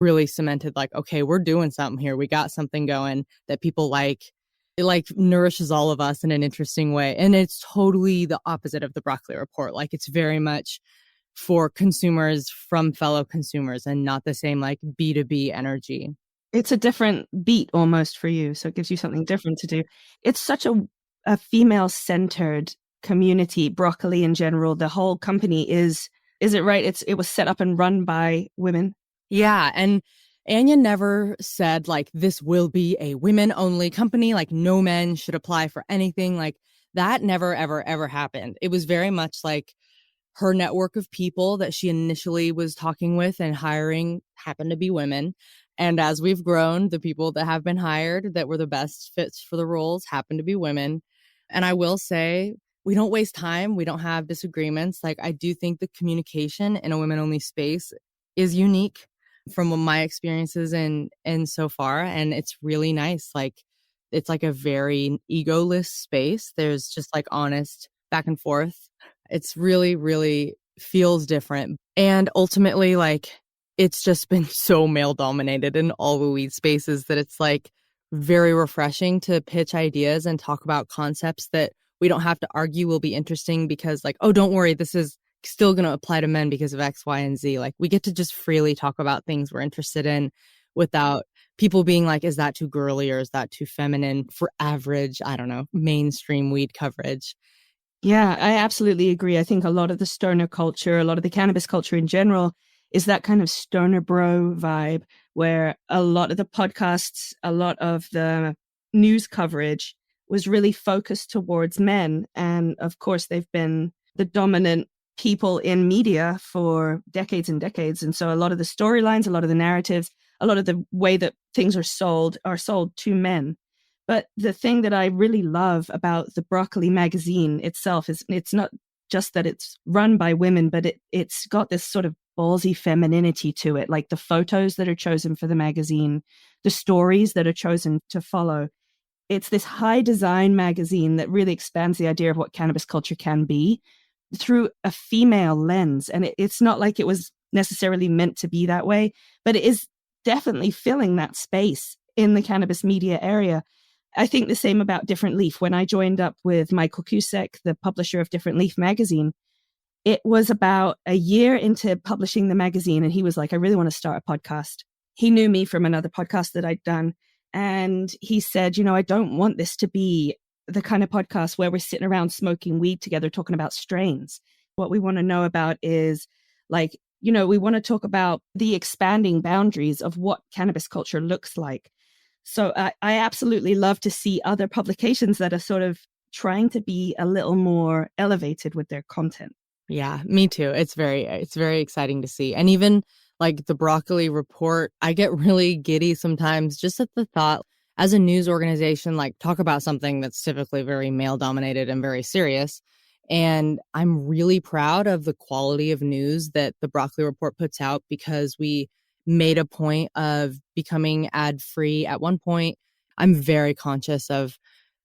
really cemented like, okay, we're doing something here. We got something going that people like. It like nourishes all of us in an interesting way. And it's totally the opposite of the Broccoli Report. Like it's very much for consumers from fellow consumers and not the same like B2B energy. It's a different beat almost for you. So it gives you something different to do. It's such a female-centered community, Broccoli in general. The whole company is it right? It was set up and run by women. Yeah. And Anya never said like, this will be a women only company. Like no men should apply for anything. Like that never, ever, ever happened. It was very much like her network of people that she initially was talking with and hiring happened to be women. And as we've grown, the people that have been hired that were the best fits for the roles happen to be women. And I will say, we don't waste time. We don't have disagreements. Like I do think the communication in a women only space is unique from my experiences and so far. And it's really nice. Like it's like a very egoless space. There's just like honest back and forth. It's really, really feels different. And ultimately, like it's just been so male dominated in all the weed spaces that it's like very refreshing to pitch ideas and talk about concepts that we don't have to argue will be interesting because like, oh, don't worry, this is still going to apply to men because of X, Y, and Z. Like we get to just freely talk about things we're interested in without people being like, is that too girly or is that too feminine for average, I don't know, mainstream weed coverage? Yeah, I absolutely agree. I think a lot of the stoner culture, a lot of the cannabis culture in general is that kind of stoner bro vibe where a lot of the podcasts, a lot of the news coverage was really focused towards men. And of course, they've been the dominant people in media for decades and decades. And so a lot of the storylines, a lot of the narratives, a lot of the way that things are sold to men. But the thing that I really love about the Broccoli magazine itself is it's not just that it's run by women, but it's got this sort of ballsy femininity to it, like the photos that are chosen for the magazine, the stories that are chosen to follow. It's this high design magazine that really expands the idea of what cannabis culture can be through a female lens. And it's not like it was necessarily meant to be that way, but it is definitely filling that space in the cannabis media area. I think the same about Different Leaf. When I joined up with Michael Cusack, the publisher of Different Leaf magazine, it was about a year into publishing the magazine. And he was like, I really want to start a podcast. He knew me from another podcast that I'd done. And he said, I don't want this to be the kind of podcast where we're sitting around smoking weed together, talking about strains. What we want to know about is like, we want to talk about the expanding boundaries of what cannabis culture looks like. So I absolutely love to see other publications that are sort of trying to be a little more elevated with their content. Yeah, me too. It's very exciting to see. And even like the Broccoli Report, I get really giddy sometimes just at the thought as a news organization, like talk about something that's typically very male dominated and very serious. And I'm really proud of the quality of news that the Broccoli Report puts out because we made a point of becoming ad free at one point. I'm very conscious of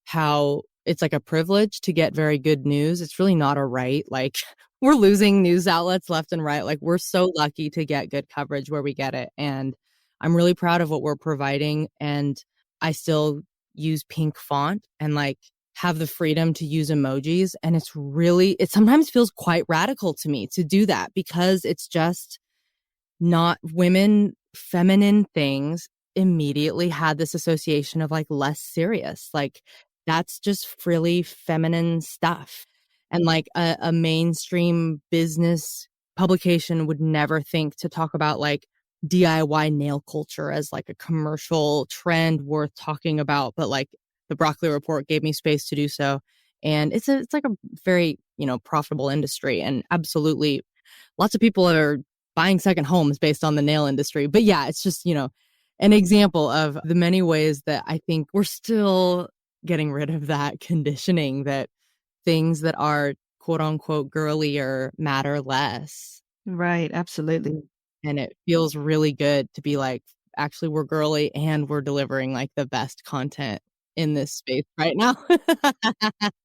how it's like a privilege to get very good news. It's really not a right. Like we're losing news outlets left and right. Like we're so lucky to get good coverage where we get it. And I'm really proud of what we're providing. And I still use pink font and like have the freedom to use emojis. And it sometimes feels quite radical to me to do that because it's just not women, feminine things immediately had this association of like less serious. Like that's just frilly feminine stuff. And like a mainstream business publication would never think to talk about like DIY nail culture as like a commercial trend worth talking about. But like the Broccoli Report gave me space to do so. And it's like a very, profitable industry and absolutely lots of people are buying second homes based on the nail industry. But yeah, it's just, an example of the many ways that I think we're still getting rid of that conditioning that things that are quote unquote girlier matter less. Right. Absolutely. And it feels really good to be like, actually, we're girly and we're delivering like the best content in this space right now.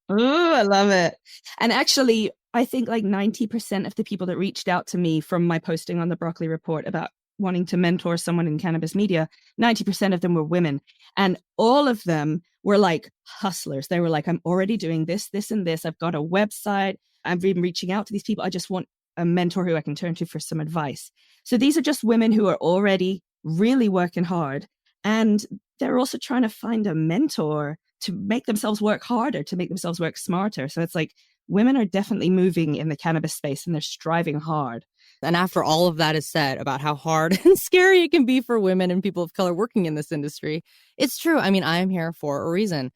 Oh, I love it. And actually, I think like 90% of the people that reached out to me from my posting on the Broccoli Report about wanting to mentor someone in cannabis media, 90% of them were women. And all of them were like hustlers. They were like, I'm already doing this, this, and this. I've got a website. I've been reaching out to these people. I just want a mentor who I can turn to for some advice. So these are just women who are already really working hard. And they're also trying to find a mentor to make themselves work harder, to make themselves work smarter. So it's like women are definitely moving in the cannabis space and they're striving hard. And after all of that is said about how hard and scary it can be for women and people of color working in this industry, it's true. I mean, I am here for a reason.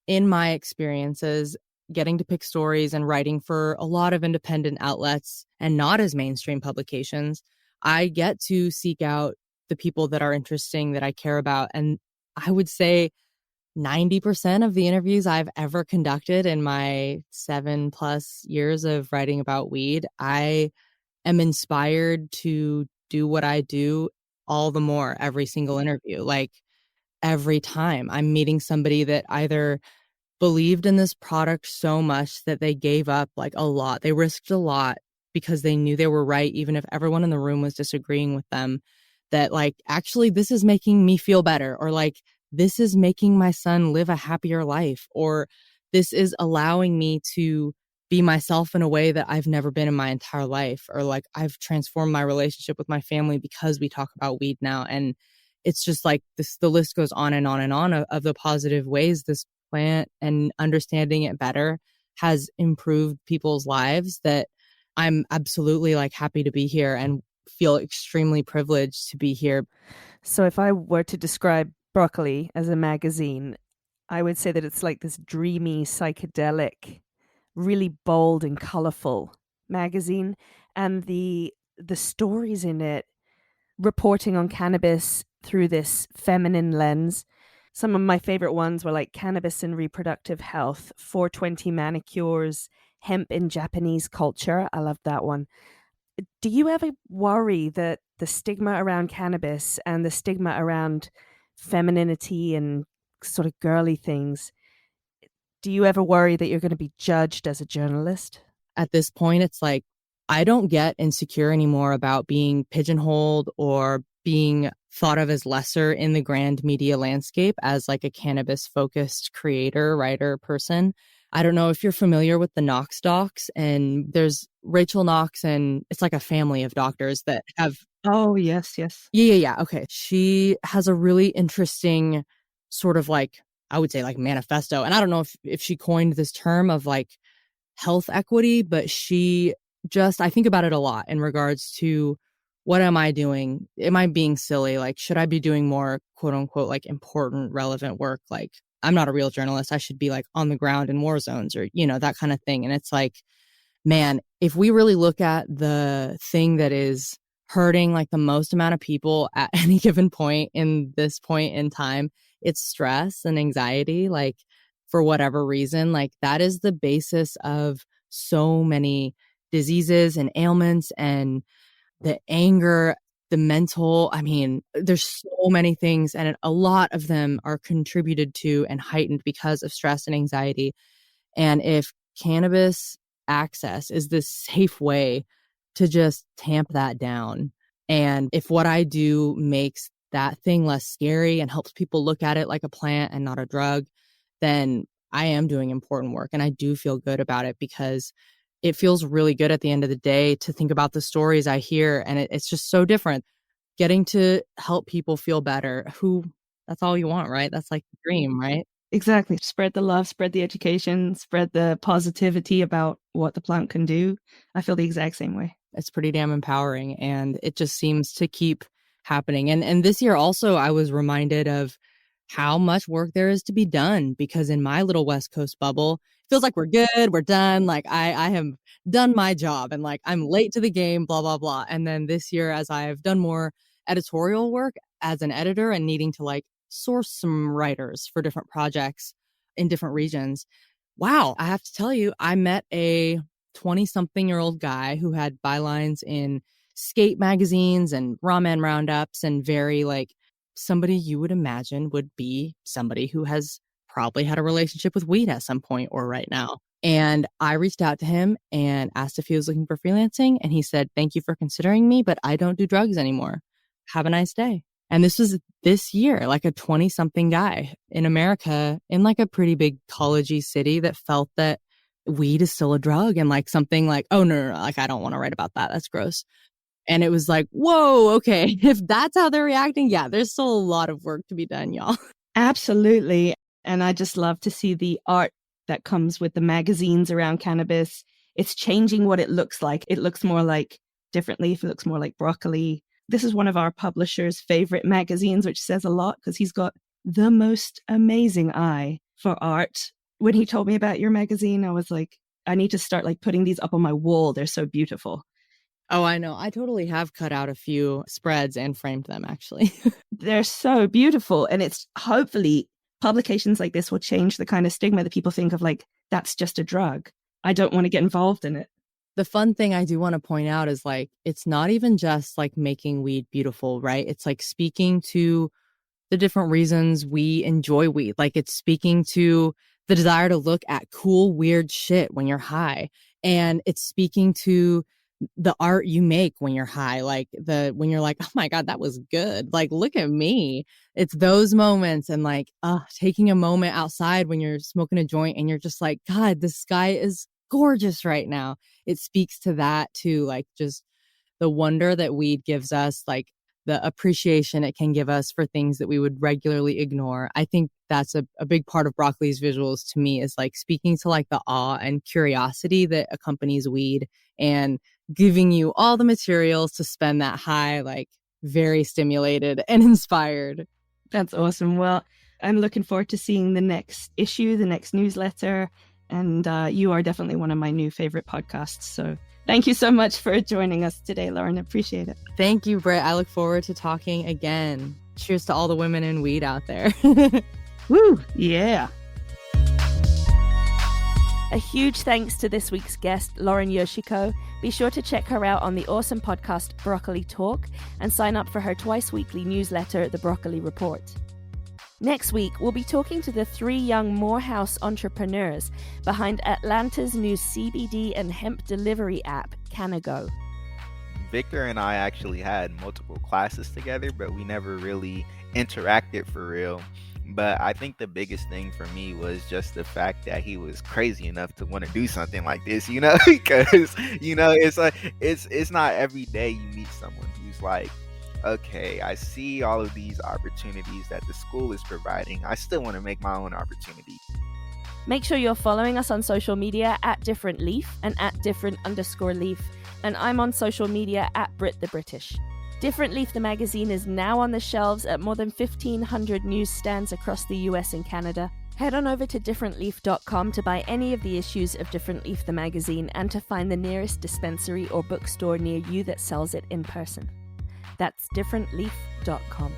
In my experiences, getting to pick stories and writing for a lot of independent outlets and not as mainstream publications, I get to seek out the people that are interesting, that I care about. And I would say 90% of the interviews I've ever conducted in my 7+ years of writing about weed, I am inspired to do what I do all the more every single interview. Like every time I'm meeting somebody that either believed in this product so much that they gave up like a lot. They risked a lot because they knew they were right, even if everyone in the room was disagreeing with them. That like, actually, this is making me feel better, or like, this is making my son live a happier life, or this is allowing me to be myself in a way that I've never been in my entire life, or like, I've transformed my relationship with my family because we talk about weed now. And it's just like this, the list goes on and on and on of the positive ways this plant and understanding it better has improved people's lives, that I'm absolutely like happy to be here and feel extremely privileged to be here. So if I were to describe Broccoli as a magazine, I would say that it's like this dreamy, psychedelic, really bold and colorful magazine. And the stories in it reporting on cannabis through this feminine lens. Some of my favorite ones were like Cannabis and Reproductive Health, 420 Manicures, Hemp in Japanese Culture. I loved that one. Do you ever worry that the stigma around cannabis and the stigma around femininity and sort of girly things, do you ever worry that you're going to be judged as a journalist? At this point, it's like, I don't get insecure anymore about being pigeonholed or being thought of as lesser in the grand media landscape as like a cannabis focused creator, writer, person. I don't know if you're familiar with the Knox docs, and there's Rachel Knox, and it's like a family of doctors that have. Oh, yes, yes. Yeah. Okay. She has a really interesting sort of like, I would say like manifesto. And I don't know if she coined this term of like health equity, but she just, I think about it a lot in regards to, what am I doing? Am I being silly? Like, should I be doing more quote unquote, like important, relevant work? Like, I'm not a real journalist. I should be like on the ground in war zones, or, that kind of thing. And it's like, man, if we really look at the thing that is hurting like the most amount of people at any given point in this point in time, it's stress and anxiety. Like, for whatever reason, like that is the basis of so many diseases and ailments, and the anger, the mental. I mean, there's so many things, and a lot of them are contributed to and heightened because of stress and anxiety. And if cannabis access is this safe way to just tamp that down, and if what I do makes that thing less scary and helps people look at it like a plant and not a drug, then I am doing important work. And I do feel good about it, because it feels really good at the end of the day to think about the stories I hear. And it's just so different. Getting to help people feel better, that's all you want, right? That's like the dream, right? Exactly. Spread the love, spread the education, spread the positivity about what the plant can do. I feel the exact same way. It's pretty damn empowering, and it just seems to keep happening. And this year also, I was reminded of how much work there is to be done, because in my little West Coast bubble, it feels like we're good, we're done. Like I have done my job, and like I'm late to the game, blah, blah, blah. And then this year, as I've done more editorial work as an editor and needing to like source some writers for different projects in different regions, wow, I have to tell you, I met a 20-something-year-old guy who had bylines in skate magazines and ramen roundups, and very like somebody you would imagine would be somebody who has probably had a relationship with weed at some point or right now. And I reached out to him and asked if he was looking for freelancing. And he said, "Thank you for considering me, but I don't do drugs anymore." have a nice day. And this was this year, like a 20-something guy in America in like a pretty big collegey city that felt that weed is still a drug and like something like, oh, no, like I don't want to write about that. That's gross. And it was like, whoa, okay, if that's how they're reacting, yeah, there's still a lot of work to be done, y'all. Absolutely. And I just love to see the art that comes with the magazines around cannabis. It's changing what it looks like. It looks more like Different Leaf. It looks more like Broccoli. This is one of our publisher's favorite magazines, which says a lot because he's got the most amazing eye for art. When he told me about your magazine, I was like, I need to start like putting these up on my wall. They're so beautiful. Oh, I know. I totally have cut out a few spreads and framed them, actually. They're so beautiful. And it's hopefully publications like this will change the kind of stigma that people think of like, that's just a drug. I don't want to get involved in it. The fun thing I do want to point out is like, it's not even just like making weed beautiful, right? It's like speaking to the different reasons we enjoy weed. Like it's speaking to the desire to look at cool, weird shit when you're high. And it's speaking to the art you make when you're high, like when you're like, oh my God, that was good. Like, look at me. It's those moments and like, taking a moment outside when you're smoking a joint and you're just like, God, the sky is gorgeous right now. It speaks to that too, like just the wonder that weed gives us, like the appreciation it can give us for things that we would regularly ignore. I think that's a big part of Broccoli's visuals to me is like speaking to like the awe and curiosity that accompanies weed and giving you all the materials to spend that high, like very stimulated and inspired. That's awesome. Well, I'm looking forward to seeing the next issue, the next newsletter. And you are definitely one of my new favorite podcasts. So thank you so much for joining us today, Lauren. Appreciate it. Thank you, Brit. I look forward to talking again. Cheers to all the women in weed out there. Woo! Yeah. A huge thanks to this week's guest, Lauren Yoshiko. Be sure to check her out on the awesome podcast Broccoli Talk and sign up for her twice-weekly newsletter, The Broccoli Report. Next week, we'll be talking to the 3 young Morehouse entrepreneurs behind Atlanta's new CBD and hemp delivery app, Cannago. Victor and I actually had multiple classes together, but we never really interacted for real. But I think the biggest thing for me was just the fact that he was crazy enough to want to do something like this, because, it's like, it's not every day you meet someone who's like, okay, I see all of these opportunities that the school is providing. I still want to make my own opportunity. Make sure you're following us on social media at Different Leaf and at Different_Leaf. And I'm on social media at Brit the British. Different Leaf the magazine is now on the shelves at more than 1,500 newsstands across the US and Canada. Head on over to differentleaf.com to buy any of the issues of Different Leaf the magazine and to find the nearest dispensary or bookstore near you that sells it in person. That's differentleaf.com.